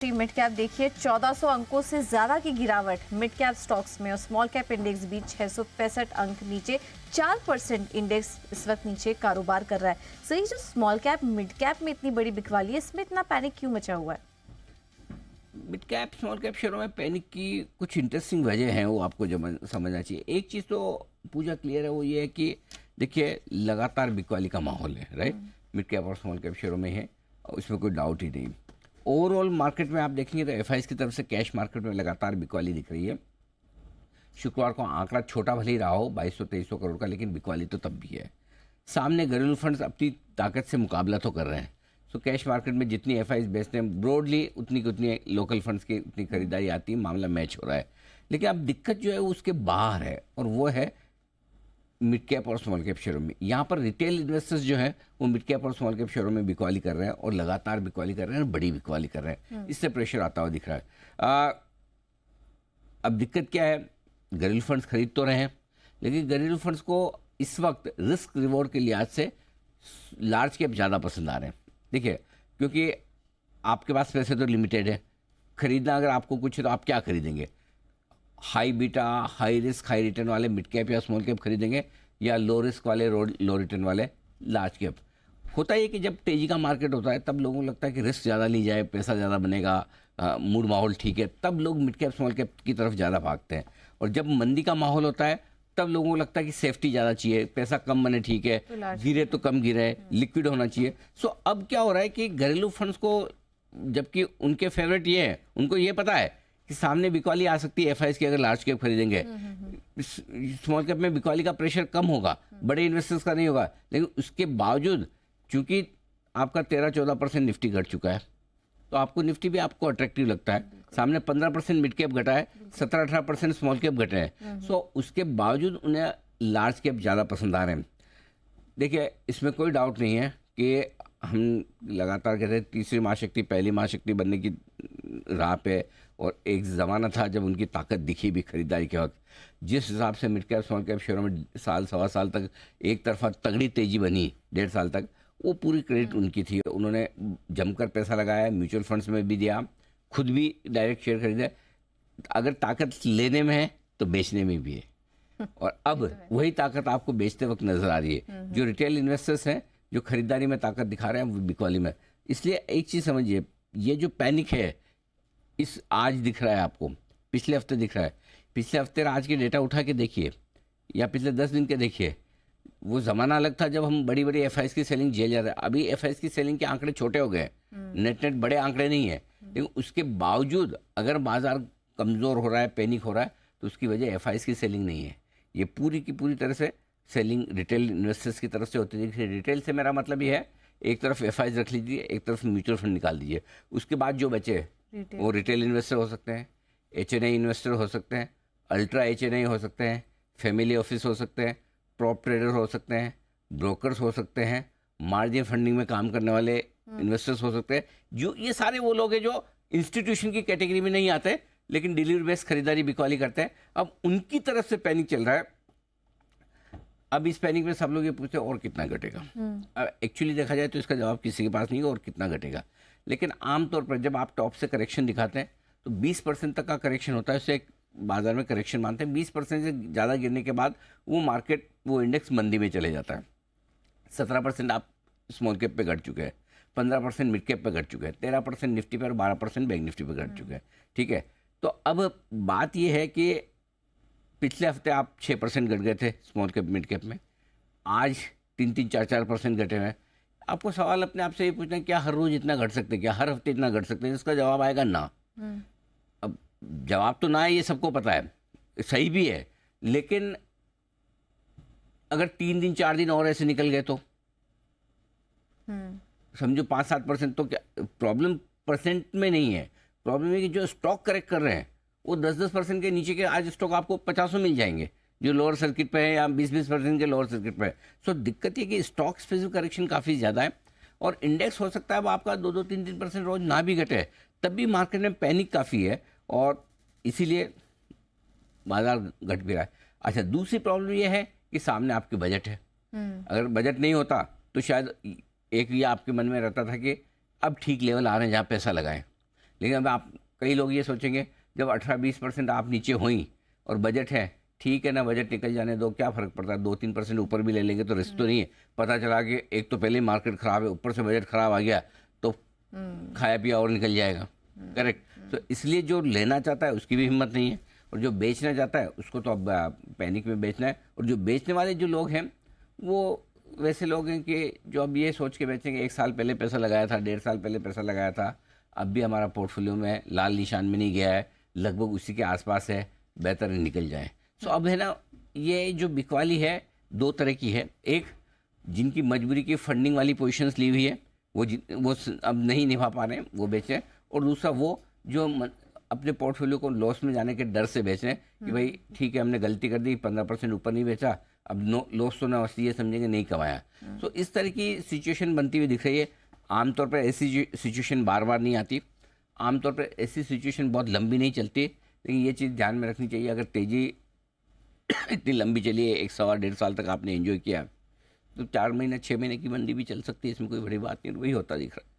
Mid cap देखिए 1400 अंकों से ज्यादा की गिरावट मिड कैप स्टॉक्स में और स्मॉल कैप इंडेक्स भी 665 अंक नीचे। 4% इंडेक्स इस वक्त नीचे कारोबार कर रहा है। सही, जो स्मॉल कैप मिड कैप में इतनी बड़ी बिकवाली है, इसमें इतना पैनिक क्यों मचा हुआ है? मिड कैप स्मॉल कैप शेयरों में पैनिक की कुछ इंटरेस्टिंग वजह हैं, वो आपको समझना चाहिए। एक चीज़ तो पूजा क्लियर है, वो ये है कि देखिए लगातार बिकवाली का माहौल है, राइट। मिड कैप और स्मॉल कैप शेयरों में है, उसमें कोई डाउट ही नहीं। ओवरऑल मार्केट में आप देखेंगे तो एफआईज की तरफ से कैश मार्केट में लगातार बिकवाली दिख रही है। शुक्रवार को आंकड़ा छोटा भले ही रहा हो 2200-2300 करोड़ का, लेकिन बिकवाली तो तब भी है। सामने घरेलू फंड्स अपनी ताकत से मुकाबला तो कर रहे हैं। सो कैश मार्केट में जितनी एफआईज बेचते हैं ब्रॉडली उतनी की उतनी लोकल फंड्स की उतनी खरीदारी आती है, मामला मैच हो रहा है। लेकिन अब दिक्कत जो है वो उसके बाहर है, और वो है मिड कैप और स्मॉल कैप शेयरों में। यहाँ पर रिटेल इन्वेस्टर्स जो हैं वो मिड कैप और स्मॉल कैप शेयरों में बिकवाली कर रहे हैं, और लगातार बिकवाली कर रहे हैं, बड़ी बिकवाली कर रहे हैं। इससे प्रेशर आता हुआ दिख रहा है। अब दिक्कत क्या है, घरेलू फंड्स खरीद तो रहे हैं, लेकिन घरेलू फंड्स को इस वक्त रिस्क रिवॉर्ड के लिहाज से लार्ज कैप ज़्यादा पसंद आ रहे हैं। देखिए, क्योंकि आपके पास पैसे तो लिमिटेड है, खरीदना अगर आपको कुछ है तो आप क्या खरीदेंगे? High beta, high risk, high return वाले मिड कैप या स्मॉल कैप खरीदेंगे, या लो रिस्क वाले लो रिटर्न वाले लार्ज कैप? होता है कि जब तेजी का मार्केट होता है तब लोगों को लगता है कि रिस्क ज़्यादा ली जाए, पैसा ज़्यादा बनेगा, मूड माहौल ठीक है, तब लोग मिड कैप स्मॉल कैप की तरफ ज़्यादा भागते हैं। और जब मंदी का माहौल होता है तब लोगों को लगता है कि सेफ्टी ज़्यादा चाहिए, पैसा कम बने ठीक है, गिरे तो कम गिरे, लिक्विड होना चाहिए। सो अब क्या हो रहा है कि घरेलू फंड्स को, जबकि उनके फेवरेट ये है, उनको ये पता है कि सामने बिकवाली आ सकती है एफआईज की अगर लार्ज कैप खरीदेंगे। स्मॉल कैप में बिकवाली का प्रेशर कम होगा, बड़े इन्वेस्टर्स का नहीं होगा। लेकिन उसके बावजूद चूंकि आपका 13-14% निफ्टी घट चुका है, तो आपको निफ्टी भी आपको अट्रैक्टिव लगता है। सामने 15% मिड कैप घटा है, 17-18% स्मॉल कैप घटे हैं। सो उसके बावजूद उन्हें लार्ज कैप ज़्यादा पसंद आ रहे हैं। देखिए, इसमें कोई डाउट नहीं है कि हम लगातार कहते हैं तीसरी महाशक्ति पहली महाशक्ति बनने की राह पे, और एक ज़माना था जब उनकी ताकत दिखी भी खरीदारी के वक्त। जिस हिसाब से मिड कैप स्मॉल कैप शेयरों में साल सवा साल तक एक तरफा तगड़ी तेज़ी बनी, 1.5 साल तक, वो पूरी क्रेडिट उनकी थी। उन्होंने जमकर पैसा लगाया, म्यूचुअल फंड्स में भी दिया, खुद भी डायरेक्ट शेयर खरीदे। अगर ताकत लेने में है तो बेचने में भी है, और अब वही ताकत आपको बेचते वक्त नजर आ रही है। जो रिटेल इन्वेस्टर्स हैं जो खरीदारी में ताकत दिखा रहे हैं वो बिकवाली में। इसलिए एक चीज़ समझिए, ये जो पैनिक है इस आज दिख रहा है आपको, पिछले हफ्ते दिख रहा है। पिछले हफ्ते आज के डेटा उठा के देखिए, या पिछले 10 दिन के देखिए, वो ज़माना अलग था जब हम बड़ी बड़ी एफआईज की सेलिंग झेल जाते हैं। अभी एफआईज की सेलिंग के आंकड़े छोटे हो गए, नेट बड़े आंकड़े नहीं है। लेकिन उसके बावजूद अगर बाजार कमज़ोर हो रहा है, पैनिक हो रहा है, तो उसकी वजह एफआईज की सेलिंग नहीं है। ये पूरी की पूरी तरह से सेलिंग रिटेल इन्वेस्टर्स की तरफ से होती है। रिटेल से मेरा मतलब ये है, एक तरफ एफआईज रख लीजिए, एक तरफ म्यूचुअल फंड निकाल दीजिए, उसके बाद जो बचे वो रिटेल इन्वेस्टर हो सकते हैं, एचएनआई इन्वेस्टर हो सकते हैं, अल्ट्रा एचएनआई हो सकते हैं, फैमिली ऑफिस हो सकते हैं, प्रॉप ट्रेडर हो सकते हैं, ब्रोकर्स हो सकते हैं, मार्जिन फंडिंग में काम करने वाले इन्वेस्टर्स हो सकते हैं। जो ये सारे वो लोग हैं जो इंस्टीट्यूशन की कैटेगरी में नहीं आते, लेकिन डिलीवरी बेस्ड खरीदारी बिकवाली करते हैं। अब उनकी तरफ से पैनिक चल रहा है। अब इस पैनिक में सब लोग ये पूछते हैं और कितना घटेगा। अब एक्चुअली देखा जाए तो इसका जवाब किसी के पास नहीं है और कितना घटेगा। लेकिन आमतौर पर जब आप टॉप से करेक्शन दिखाते हैं तो 20% तक का करेक्शन होता है, उसे एक बाजार में करेक्शन मानते हैं। 20% से ज़्यादा गिरने के बाद वो मार्केट, वो इंडेक्स मंदी में चले जाता है। 17% आप स्मॉल कैप पे घट चुके हैं, 15% मिड कैप पे घट चुके हैं, 13% निफ्टी पे और 12% बैंक निफ्टी पे घट चुके हैं। ठीक है, तो अब बात ये है कि पिछले हफ्ते आप 6% घट गए थे स्मॉल कैप मिड कैप में, आज 3-3, 4-4% घटे हुए हैं। आपको सवाल अपने आप से ये पूछना है, क्या हर रोज इतना घट सकते हैं, क्या हर हफ्ते इतना घट सकते हैं? इसका जवाब आएगा ना। अब जवाब तो ना है, ये सबको पता है, सही भी है। लेकिन अगर 3 दिन 4 दिन और ऐसे निकल गए तो समझो 5-7%, तो क्या प्रॉब्लम परसेंट में नहीं है, प्रॉब्लम है कि जो स्टॉक करेक्ट कर रहे हैं वो 10-10% के नीचे के आज स्टॉक आपको 50 मिल जाएंगे जो लोअर सर्किट पे है, या 20-20% के लोअर सर्किट पे है। सो दिक्कत ये कि स्टॉक स्पेसिफिक करेक्शन काफ़ी ज़्यादा है, और इंडेक्स हो सकता है अब आपका 2-3% रोज ना भी घटे, तब भी मार्केट में पैनिक काफ़ी है, और इसीलिए बाजार घट भी रहा है। अच्छा, दूसरी प्रॉब्लम ये है कि सामने आपके बजट है। अगर बजट नहीं होता तो शायद एक ये आपके मन में रहता था कि अब ठीक लेवल आ रहे हैं जहाँ पैसा लगाएं, लेकिन अब आप कई लोग ये सोचेंगे जब 18-20% आप नीचे हुई और बजट है, ठीक है ना, बजट निकल जाने दो, क्या फर्क पड़ता है, 2-3% ऊपर भी ले लेंगे तो रिस्क तो नहीं है। पता चला कि एक तो पहले ही मार्केट खराब है, ऊपर से बजट खराब आ गया तो खाया पिया और निकल जाएगा। करेक्ट। तो इसलिए जो लेना चाहता है उसकी भी हिम्मत नहीं है, और जो बेचना चाहता है उसको तो अब पैनिक में बेचना है। और जो बेचने वाले जो लोग हैं वो वैसे लोग हैं कि जो अब ये सोच के बेचेंगे 1 साल पहले पैसा लगाया था, 1.5 साल पहले पैसा लगाया था, अब भी हमारा पोर्टफोलियो में लाल निशान में नहीं गया है, लगभग उसी के आसपास है, बेहतर है निकल जाए। सो अब है ना, ये जो बिकवाली है 2 तरह की है। एक जिनकी मजबूरी की फंडिंग वाली पोजीशंस ली हुई है, वो अब नहीं निभा पा रहे हैं, वो बेचें। और दूसरा वो जो अपने पोर्टफोलियो को लॉस में जाने के डर से बेचें कि भाई ठीक है हमने गलती कर दी, 15% ऊपर नहीं बेचा, अब लॉस तो ना, ये समझेंगे नहीं कमाया। तो इस तरह की सिचुएशन बनती हुई दिख रही है। आमतौर पर ऐसी सिचुएशन बार बार नहीं आती, आमतौर पर ऐसी सिचुएशन बहुत लंबी नहीं चलती। लेकिन ये चीज़ ध्यान में रखनी चाहिए, अगर तेज़ी इतनी लंबी चली है, 1 सवा 1.5 साल तक आपने एंजॉय किया, तो 4 महीने 6 महीने की मंदी भी चल सकती है, इसमें कोई बड़ी बात नहीं, वही होता दिख रहा है।